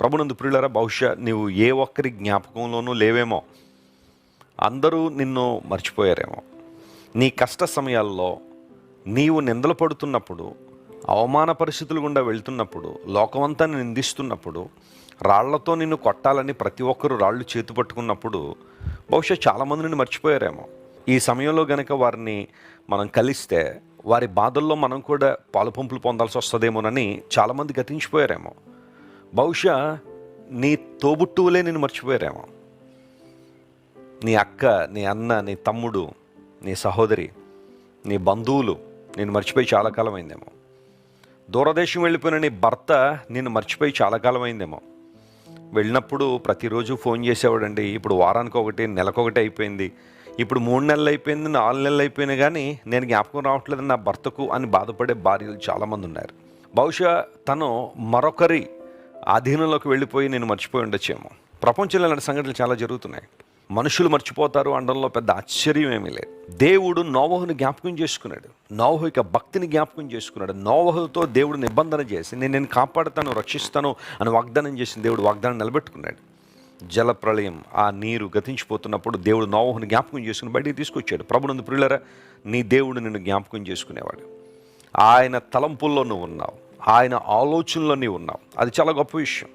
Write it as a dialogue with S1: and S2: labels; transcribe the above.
S1: ప్రభునందు ప్రియులారా, బహుశా నీవు ఏ ఒక్కరి జ్ఞాపకంలోనూ లేవేమో. అందరూ నిన్ను మర్చిపోయారేమో. నీ కష్ట సమయాల్లో నీవు నిందలు పడుతున్నప్పుడు, అవమాన పరిస్థితులు గుండా వెళ్తున్నప్పుడు, లోకమంతా నిందిస్తున్నప్పుడు, రాళ్లతో నిన్ను కొట్టాలని ప్రతి ఒక్కరూ రాళ్ళు చేతు పట్టుకున్నప్పుడు బహుశా చాలామంది నిన్ను మర్చిపోయారేమో. ఈ సమయంలో గనక వారిని మనం కలిస్తే వారి బాధల్లో మనం కూడా పాలుపంపులు పొందాల్సి వస్తుందేమోనని చాలామంది గతించిపోయారేమో. బహుశా నీ తోబుట్టువులే నిన్ను మర్చిపోయారేమో. నీ అక్క, నీ అన్న, నీ తమ్ముడు, నీ సహోదరి, నీ బంధువులు నిన్ను మర్చిపోయి చాలా కాలం అయిందేమో. దూరదేశం వెళ్ళిపోయిన నీ భర్త నిన్ను మర్చిపోయి చాలా కాలం అయిందేమో. వెళ్ళినప్పుడు ప్రతిరోజు ఫోన్ చేసేవాడండి. ఇప్పుడు వారానికి ఒకటి, నెలకొకటి అయిపోయింది. ఇప్పుడు 3 నెలలు అయిపోయింది, 4 నెలలు అయిపోయినా కానీ నేను జ్ఞాపకం రావట్లేదు నా భర్తకు అని బాధపడే భార్యలు చాలామంది ఉన్నారు. బహుశా తను మరొకరి ఆధీనంలోకి వెళ్ళిపోయి నేను మర్చిపోయి ఉండొచ్చేమో. ప్రపంచంలో ఇలాంటి సంఘటనలు చాలా జరుగుతున్నాయి. మనుషులు మర్చిపోతారు అనడంలో పెద్ద ఆశ్చర్యం ఏమీ లేదు. దేవుడు నోవహుని జ్ఞాపకం చేసుకున్నాడు. నోవహు యొక్క భక్తిని జ్ఞాపకం చేసుకున్నాడు. నోవహుతో దేవుడు నిబంధన చేసి నేను కాపాడుతాను, రక్షిస్తాను అని వాగ్దానం చేసిన దేవుడు వాగ్దానం నిలబెట్టుకున్నాడు. జలప్రళయం, ఆ నీరు గతించిపోతున్నప్పుడు దేవుడు నోవహుని జ్ఞాపకం చేసుకుని బయటికి తీసుకొచ్చాడు. ప్రభునందు ప్రియులారా, నీ దేవుడు నిన్ను జ్ఞాపకం చేసుకునేవాడు. ఆయన తలంపుల్లో నువ్వు ఉన్నావు, ఆయన ఆలోచనలో నీవు ఉన్నావు. అది చాలా గొప్ప విషయం.